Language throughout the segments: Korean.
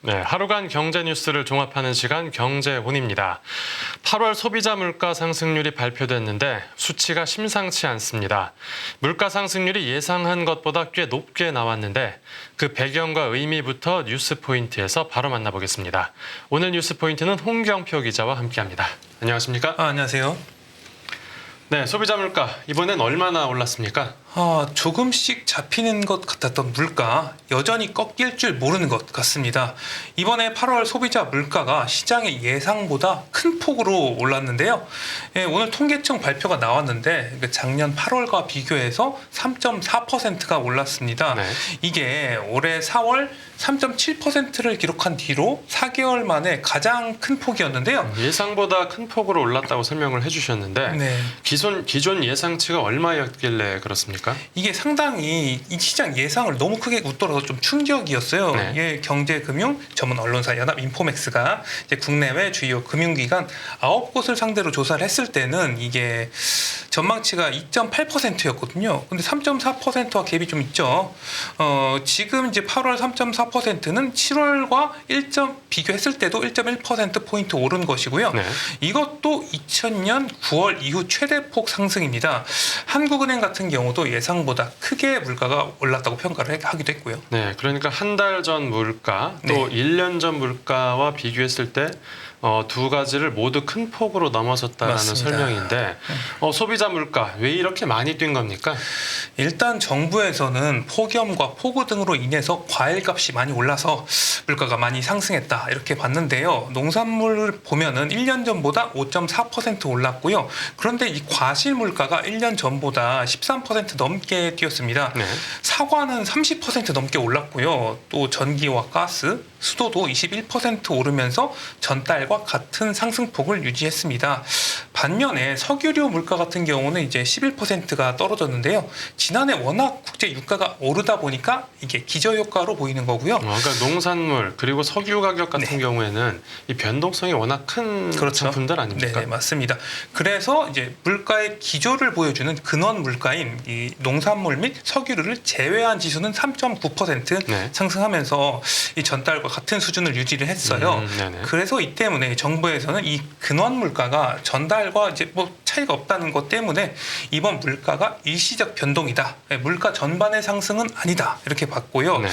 네, 하루간 경제 뉴스를 종합하는 시간 경제혼입니다. 8월 소비자 물가 상승률이 발표됐는데 수치가 심상치 않습니다. 물가 상승률이 예상한 것보다 꽤 높게 나왔는데 그 배경과 의미부터 뉴스 포인트에서 바로 만나보겠습니다. 오늘 뉴스 포인트는 홍경표 기자와 함께합니다. 안녕하십니까? 안녕하세요. 네, 소비자 물가 이번엔 얼마나 올랐습니까? 조금씩 잡히는 것 같았던 물가 여전히 꺾일 줄 모르는 것 같습니다. 이번에 8월 소비자 물가가 시장의 예상보다 큰 폭으로 올랐는데요. 오늘 통계청 발표가 나왔는데 작년 8월과 비교해서 3.4%가 올랐습니다. 네. 이게 올해 4월 3.7%를 기록한 뒤로 4개월 만에 가장 큰 폭이었는데요. 예상보다 큰 폭으로 올랐다고 설명을 해주셨는데 네. 기존 예상치가 얼마였길래 그렇습니까? 이게 상당히 이 시장 예상을 너무 크게 웃돌아서 좀 충격이었어요. 네. 이게 경제금융 전문 언론사 연합인포맥스가 이제 국내외 주요 금융기관 9곳을 상대로 조사를 했을 때는 이게 전망치가 2.8%였거든요. 근데 3.4%와 갭이 좀 있죠. 지금 이제 8월 3.4%는 7월과 비교했을 때도 1.1%포인트 오른 것이고요. 네. 이것도 2000년 9월 이후 최대폭 상승입니다. 한국은행 같은 경우도 예상보다 크게 물가가 올랐다고 평가를 하기도 했고요. 네, 그러니까 한 달 전 물가 또 네. 1년 전 물가와 비교했을 때 두 가지를 모두 큰 폭으로 넘어섰다라는 맞습니다. 설명인데 소비자 물가 왜 이렇게 많이 뛴 겁니까? 일단 정부에서는 폭염과 폭우 등으로 인해서 과일값이 많이 올라서 물가가 많이 상승했다 이렇게 봤는데요. 농산물을 보면은 1년 전보다 5.4% 올랐고요. 그런데 이 과실 물가가 1년 전보다 13% 넘게 뛰었습니다. 네. 사과는 30% 넘게 올랐고요. 또 전기와 가스, 수도도 21% 오르면서 전달과 같은 상승폭을 유지했습니다. 반면에 석유류 물가 같은 경우는 이제 11%가 떨어졌는데요. 지난해 워낙 국제 유가가 오르다 보니까 이게 기저효과로 보이는 거고요. 그러니까 농산물 그리고 석유 가격 같은 네. 경우에는 이 변동성이 워낙 큰 그렇죠. 상품들 아닙니까? 네, 맞습니다. 그래서 이제 물가의 기조를 보여주는 근원 물가인 이 농산물 및 석유를 제외한 지수는 3.9% 네. 상승하면서 이 전달과 같은 수준을 유지를 했어요. 네네. 그래서 이 때문에 정부에서는 이 근원 물가가 전달과 이제 뭐 차이가 없다는 것 때문에 이번 물가가 일시적 변동이다. 물가 전반의 상승은 아니다. 이렇게 봤고요. 네.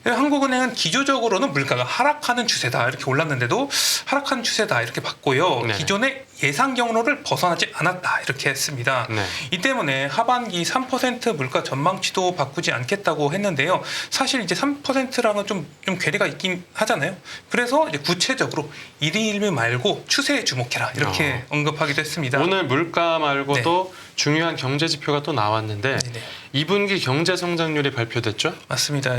한국은행은 기조적으로는 물가가 하락하는 추세다. 이렇게 올랐는데도 하락하는 추세다. 이렇게 봤고요. 네네. 기존의 예상 경로를 벗어나지 않았다. 이렇게 했습니다. 네. 이 때문에 하반기 3% 물가 전망치도 바꾸지 않겠다고 했는데요. 사실 이제 3%랑은 좀 괴리가 있긴 하잖아요. 그래서 이제 구체적으로 일희일비 말고 추세에 주목해라. 이렇게 언급하기도 했습니다. 오늘 물가 말고도 중요한 경제 지표가 또 나왔는데 네네. 2분기 경제 성장률이 발표됐죠? 맞습니다.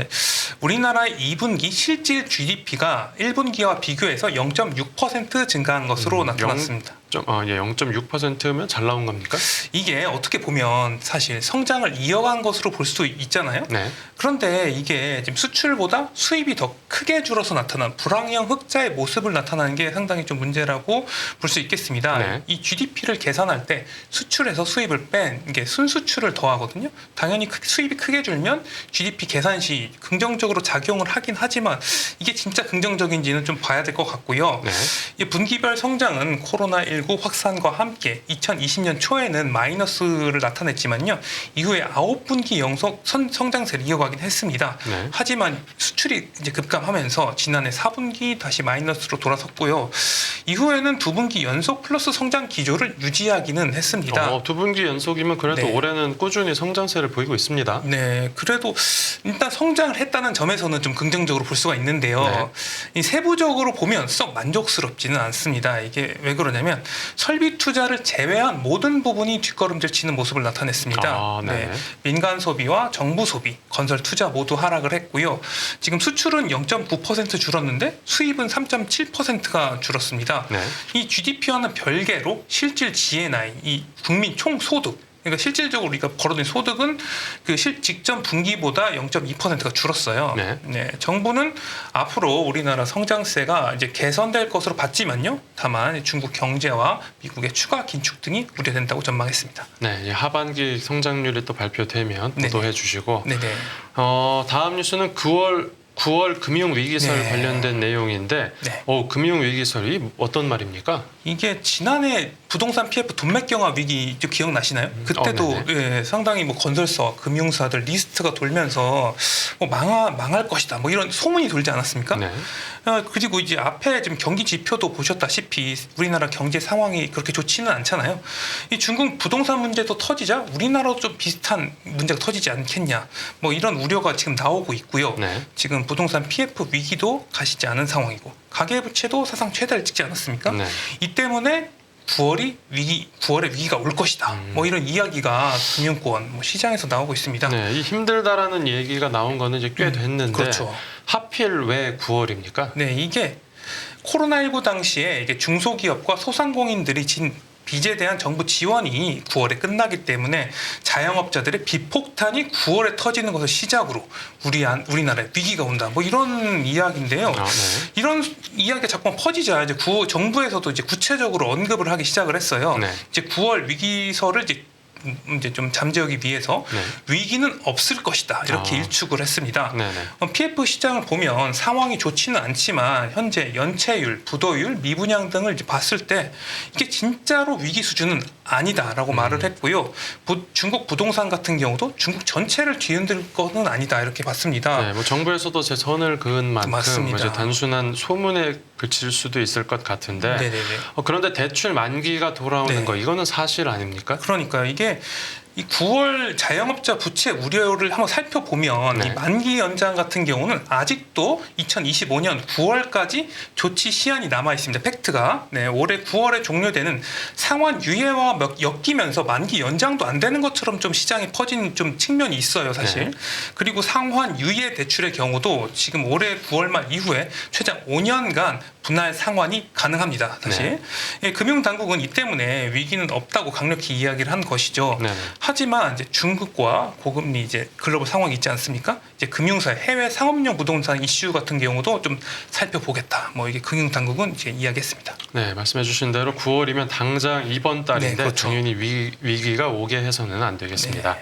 우리나라의 2분기 실질 GDP가 1분기와 비교해서 0.6% 증가한 것으로 나타났습니다. 0.6%면 잘 나온 겁니까? 이게 어떻게 보면 사실 성장을 이어간 것으로 볼 수도 있잖아요. 네. 그런데 이게 지금 수출보다 수입이 더 크게 줄어서 나타난 불황형 흑자의 모습을 나타나는 게 상당히 좀 문제라고 볼 수 있겠습니다. 네. 이 GDP를 계산할 때 수출에서 수입을 뺀 이게 순수출을 더하거든요. 당연히 수입이 크게 줄면 GDP 계산 시 긍정적으로 작용을 하긴 하지만 이게 진짜 긍정적인지는 좀 봐야 될 것 같고요. 네. 이 분기별 성장은 코로나19 확산과 함께 2020년 초에는 마이너스를 나타냈지만요. 이후에 9분기 연속 성장세를 이어가긴 했습니다. 네. 하지만 수출이 이제 급감하면서 지난해 4분기 다시 마이너스로 돌아섰고요. 이후에는 2분기 연속 플러스 성장 기조를 유지하기는 했습니다. 2분기 연속이면 그래도 네. 올해는 꾸준히 성장세를 보이고 있습니다. 네, 그래도 일단 성장을 했다는 점에서는 좀 긍정적으로 볼 수가 있는데요. 이 세부적으로 보면 썩 만족스럽지는 않습니다. 이게 왜 그러냐면 설비 투자를 제외한 모든 부분이 뒷걸음질 치는 모습을 나타냈습니다. 네. 민간 소비와 정부 소비, 건설 투자 모두 하락을 했고요. 지금 수출은 0.9% 줄었는데 수입은 3.7%가 줄었습니다. 네. 이 GDP와는 별개로 실질 GNI, 이 국민 총 소득, 그러니까 실질적으로 우리가 벌어들인 소득은 그 직전 분기보다 0.2%가 줄었어요. 네. 정부는 앞으로 우리나라 성장세가 이제 개선될 것으로 봤지만요. 다만 중국 경제와 미국의 추가 긴축 등이 우려된다고 전망했습니다. 네, 하반기 성장률이 또 발표되면 보도해 주시고 네네. 다음 뉴스는 9월 9월 금융위기설 네. 관련된 내용인데 네. 금융위기설이 어떤 말입니까? 이게 지난해 부동산 PF 돈맥 경화 위기 좀 기억나시나요? 그때도 예, 상당히 뭐 건설사와 금융사들 리스트가 돌면서 뭐 망할 것이다 뭐 이런 소문이 돌지 않았습니까? 네. 그리고 이제 앞에 지금 경기 지표도 보셨다시피 우리나라 경제 상황이 그렇게 좋지는 않잖아요. 이 중국 부동산 문제도 터지자 우리나라도 좀 비슷한 문제가 터지지 않겠냐 뭐 이런 우려가 지금 나오고 있고요. 네. 지금 부동산 PF 위기도 가시지 않은 상황이고 가계부채도 사상 최다를 찍지 않았습니까? 네. 이 때문에 9월에 위기가 올 것이다. 뭐 이런 이야기가 금융권 시장에서 나오고 있습니다. 네, 이 힘들다라는 얘기가 나온 거는 이제 꽤 됐는데 그렇죠. 하필 왜 9월입니까? 네, 이게 코로나19 당시에 이게 중소기업과 소상공인들이 진 빚에 대한 정부 지원이 9월에 끝나기 때문에 자영업자들의 비폭탄이 9월에 터지는 것을 시작으로 우리나라에 위기가 온다. 뭐 이런 이야기인데요. 네. 이런 이야기가 자꾸 퍼지자 이제 정부에서도 이제 구체적으로 언급을 하기 시작을 했어요. 네. 이제 9월 위기설을 이제 좀 잠재우기 위해서 네. 위기는 없을 것이다 이렇게 일축을 했습니다. 네네. PF 시장을 보면 상황이 좋지는 않지만 현재 연체율, 부도율, 미분양 등을 이제 봤을 때 이게 진짜로 위기 수준은 아니다라고 말을 했고요. 중국 부동산 같은 경우도 중국 전체를 뒤흔들 것은 아니다 이렇게 봤습니다. 네, 뭐 정부에서도 제 선을 그은 만큼 맞습니다. 이제 단순한 소문에 그칠 수도 있을 것 같은데 네네네. 그런데 대출 만기가 돌아오는 네. 거 이거는 사실 아닙니까? 그러니까 이게 이 9월 자영업자 부채 우려를 한번 살펴보면 네. 이 만기 연장 같은 경우는 아직도 2025년 9월까지 조치 시한이 남아 있습니다. 팩트가 올해 9월에 종료되는 상환 유예와 엮이면서 만기 연장도 안 되는 것처럼 좀 시장에 퍼진 좀 측면이 있어요, 사실. 네. 그리고 상환 유예 대출의 경우도 지금 올해 9월 말 이후에 최장 5년간 분할 상환이 가능합니다. 사실 금융당국은 이 때문에 위기는 없다고 강력히 이야기를 한 것이죠. 네. 하지만 이제 중국과 고금리 이제 글로벌 상황이 있지 않습니까? 이제 금융사의 해외 상업용 부동산 이슈 같은 경우도 좀 살펴보겠다. 뭐 이게 금융당국은 이제 이야기했습니다. 네, 말씀해주신 대로 9월이면 당장 이번 달인데 네, 그렇죠. 당연히 위기가 오게 해서는 안 되겠습니다. 네.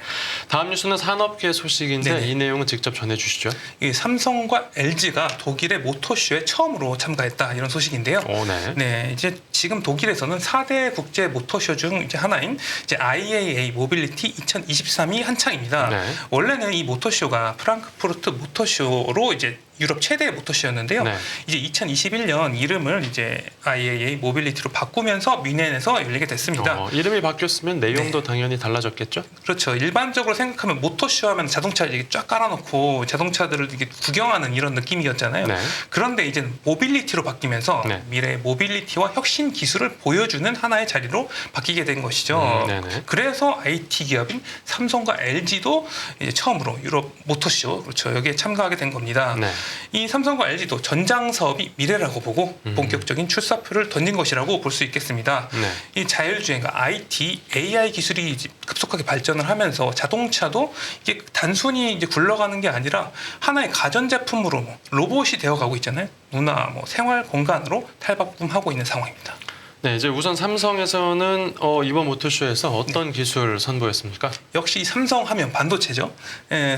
다음 뉴스는 산업계 소식인데 네네. 이 내용은 직접 전해주시죠. 이 삼성과 LG가 독일의 모터쇼에 처음으로 참가했다 이런 소식인데요. 오, 네. 네, 이제 지금 독일에서는 4대 국제 모터쇼 중 이제 하나인 이제 IAA 모빌리티 2023이 한창입니다. 네. 원래는 이 모터쇼가 프랑크푸르트 모터쇼로 이제 유럽 최대 모터쇼였는데요. 네. 이제 2021년 이름을 이제 IAA 모빌리티로 바꾸면서 뮌헨에서 열리게 됐습니다. 이름이 바뀌었으면 내용도 당연히 달라졌겠죠? 그렇죠. 일반적으로 생각하면 모터쇼 하면 자동차를 이렇게 쫙 깔아놓고 자동차들을 이렇게 구경하는 이런 느낌이었잖아요. 네. 그런데 이제 모빌리티로 바뀌면서 네. 미래의 모빌리티와 혁신 기술을 보여주는 하나의 자리로 바뀌게 된 것이죠. 네네. 그래서 IT 기업인 삼성과 LG도 이제 처음으로 유럽 모터쇼 그렇죠. 여기에 참가하게 된 겁니다. 네. 이 삼성과 LG도 전장 사업이 미래라고 보고 본격적인 출사표를 던진 것이라고 볼 수 있겠습니다. 네. 이 자율주행과 IT, AI 기술이 급속하게 발전을 하면서 자동차도 이게 단순히 이제 굴러가는 게 아니라 하나의 가전제품으로 로봇이 되어가고 있잖아요. 누나 생활 공간으로 탈바꿈하고 있는 상황입니다. 네, 이제 우선 삼성에서는 이번 모터쇼에서 어떤 기술 선보였습니까? 역시 삼성하면 반도체죠.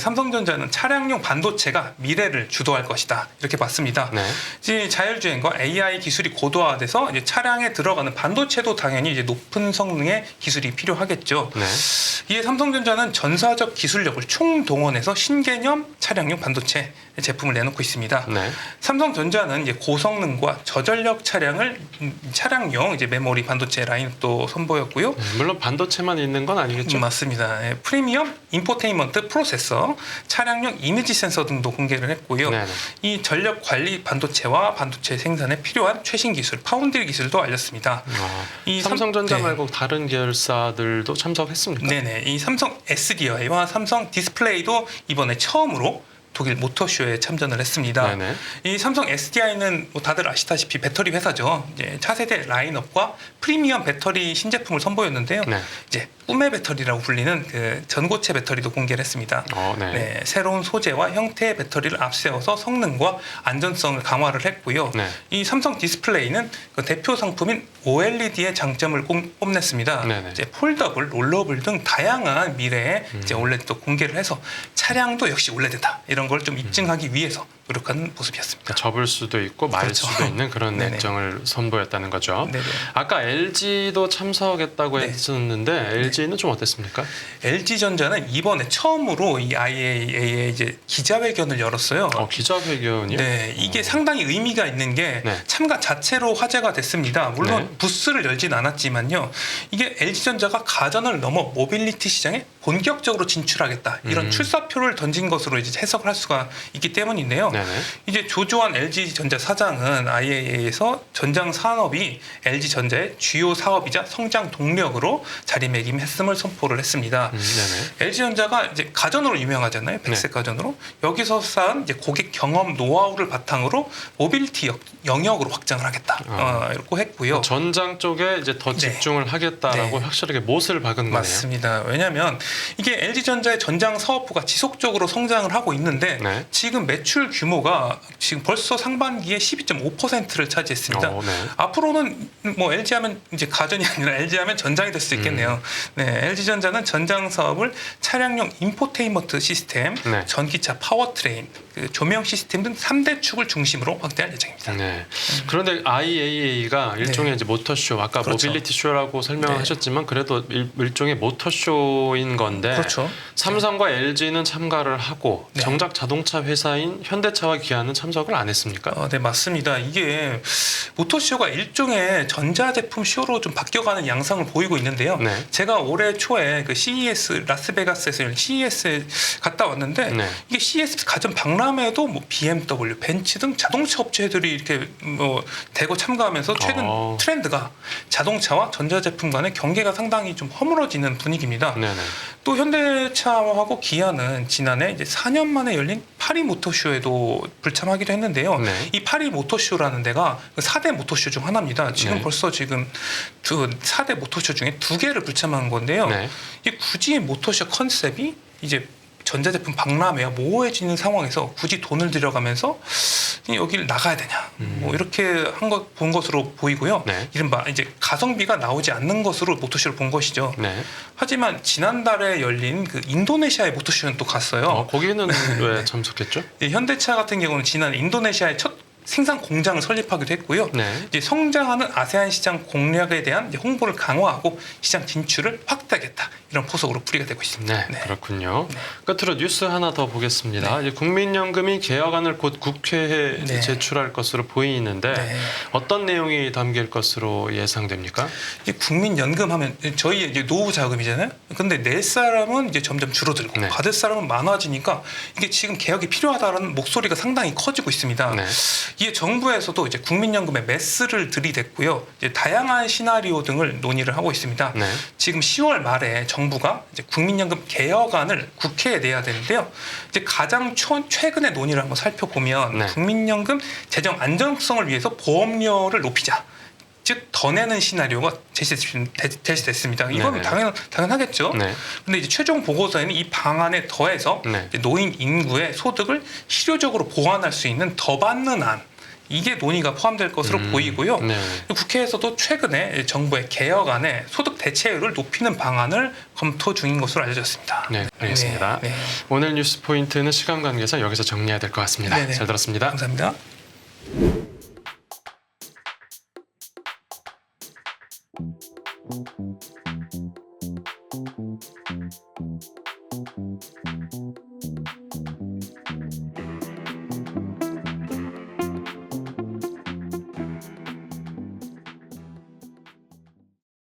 삼성전자는 차량용 반도체가 미래를 주도할 것이다 이렇게 봤습니다. 네. 이제 자율주행과 AI 기술이 고도화돼서 이제 차량에 들어가는 반도체도 당연히 이제 높은 성능의 기술이 필요하겠죠. 네. 이에 삼성전자는 전사적 기술력을 총동원해서 신개념 차량용 반도체 제품을 내놓고 있습니다. 네. 삼성전자는 이제 고성능과 저전력 차량용 이제 메모리 반도체 라인도 선보였고요. 물론 반도체만 있는 건 아니겠죠? 맞습니다. 프리미엄 인포테인먼트 프로세서, 차량용 이미지 센서 등도 공개를 했고요. 네네. 이 전력 관리 반도체와 반도체 생산에 필요한 최신 기술, 파운드리 기술도 알렸습니다. 이 삼성전자 네. 말고 다른 계열사들도 참석했습니까? 네네. 이 삼성 SDI와 삼성 디스플레이도 이번에 처음으로 독일 모터쇼에 참전을 했습니다. 네네. 이 삼성 SDI는 다들 아시다시피 배터리 회사죠. 이제 차세대 라인업과 프리미엄 배터리 신제품을 선보였는데요. 네. 이제 꿈의 배터리라고 불리는 그 전고체 배터리도 공개를 했습니다. 네. 네, 새로운 소재와 형태의 배터리를 앞세워서 성능과 안전성을 강화를 했고요. 네. 이 삼성 디스플레이는 그 대표 상품인 OLED의 장점을 뽐냈습니다. 네네. 이제 폴더블, 롤러블 등 다양한 미래의 이제 OLED도 공개를 해서 차량도 역시 OLED다 이런 걸 좀 입증하기 위해서 노력하는 모습이었습니다. 접을 수도 있고 말 그렇죠. 수도 있는 그런 네네. 액정을 선보였다는 거죠. 네네. 아까 LG도 참석했다고 네. 했었는데 LG는 좀 어땠습니까? LG전자는 이번에 처음으로 이 IAEA의 이제 기자회견을 열었어요. 기자회견이요? 네, 이게 상당히 의미가 있는 게 네. 참가 자체로 화제가 됐습니다. 물론 네. 부스를 열진 않았지만요. 이게 LG전자가 가전을 넘어 모빌리티 시장에 본격적으로 진출하겠다 이런 출사표를 던진 것으로 이제 해석을 할 수가 있기 때문인데요. 네네. 이제 조조한 LG전자 사장은 IAEA에서 전장 산업이 LG전자의 주요 사업이자 성장 동력으로 자리매김했음을 선포를 했습니다. 네네. LG전자가 이제 가전으로 유명하잖아요. 백색 가전으로. 여기서 쌓은 이제 고객 경험 노하우를 바탕으로 모빌리티 영역으로 확장을 하겠다. 이렇게 했고요. 전장 쪽에 이제 더 네. 집중을 하겠다라고 네. 확실하게 못을 박은 거네요. 맞습니다. 왜냐하면 이게 LG전자의 전장 사업부가 지속적으로 성장을 하고 있는데 네. 지금 매출 규모가 지금 벌써 상반기에 12.5%를 차지했습니다. 네. 앞으로는 뭐 LG하면 이제 가전이 아니라 LG하면 전장이 될 수 있겠네요. 네, LG전자는 전장 사업을 차량용 인포테인먼트 시스템, 네. 전기차 파워트레인, 그 조명 시스템 등 3대 축을 중심으로 확대할 예정입니다. 네. 그런데 IAEA가 일종의 이제 모터쇼, 아까 그렇죠. 모빌리티 쇼라고 설명하셨지만 그래도 일종의 모터쇼인 건데 그렇죠. 삼성과 LG는 참가를 하고 네. 정작 자동차 회사인 현대차와 기아는 참석을 안 했습니까? 네, 맞습니다. 이게 모터쇼가 일종의 전자제품 쇼로 좀 바뀌어가는 양상을 보이고 있는데요. 네. 제가 올해 초에 그 CES 라스베가스에서 열린 CES에 갔다 왔는데 네. 이게 CES 가전 박람회에도 뭐 BMW, 벤츠 등 자동차 업체들이 이렇게 뭐 대거 참가하면서 최근 트렌드가 자동차와 전자제품 간의 경계가 상당히 좀 허물어지는 분위기입니다. 네네. 또 현대차하고 기아는 지난해 이제 4년 만에 열린 파리 모터쇼에도 불참하기로 했는데요. 네. 이 파리 모터쇼라는 데가 4대 모터쇼 중 하나입니다. 지금 네. 벌써 지금 4대 모터쇼 중에 2개를 불참한 건데요. 네. 이게 굳이 모터쇼 컨셉이 이제 전자제품 박람회와 모호해지는 상황에서 굳이 돈을 들여가면서 여기를 나가야 되냐 뭐 이렇게 본 것으로 보이고요. 네. 이른바 이제 가성비가 나오지 않는 것으로 모터쇼를 본 것이죠. 네. 하지만 지난달에 열린 그 인도네시아의 모터쇼는 또 갔어요. 거기는 왜 참석했죠? 현대차 같은 경우는 지난 인도네시아의 첫 생산 공장을 설립하기도 했고요. 네. 이제 성장하는 아세안 시장 공략에 대한 이제 홍보를 강화하고 시장 진출을 확대하겠다 이런 포석으로 풀이가 되고 있습니다. 네, 그렇군요. 끝으로 뉴스 하나 더 보겠습니다. 이제 국민연금이 개혁안을 곧 국회에 네. 제출할 것으로 보이는데 네. 어떤 내용이 담길 것으로 예상됩니까? 이제 국민연금 하면 저희 이제 노후 자금이잖아요. 근데 낼 사람은 이제 점점 줄어들고 네. 받을 사람은 많아지니까 이게 지금 개혁이 필요하다는 목소리가 상당히 커지고 있습니다. 네. 이에 정부에서도 이제 국민연금에 매스를 들이댔고요. 이제 다양한 시나리오 등을 논의를 하고 있습니다. 네. 지금 10월 말에 정부가 이제 국민연금 개혁안을 국회에 내야 되는데요. 이제 가장 최근의 논의를 한번 살펴보면 네. 국민연금 재정 안정성을 위해서 보험료를 높이자. 즉 더 내는 시나리오가 제시됐습니다. 이건 네네. 당연하겠죠. 네. 근데 이제 최종 보고서에는 이 방안에 더해서 네. 이제 노인 인구의 소득을 실효적으로 보완할 수 있는 더 받는 안 이게 논의가 포함될 것으로 보이고요. 네. 국회에서도 최근에 정부의 개혁안에 소득 대체율을 높이는 방안을 검토 중인 것으로 알려졌습니다. 네, 알겠습니다. 네, 네. 오늘 뉴스 포인트는 시간 관계상 여기서 정리해야 될 것 같습니다. 네네. 잘 들었습니다. 감사합니다.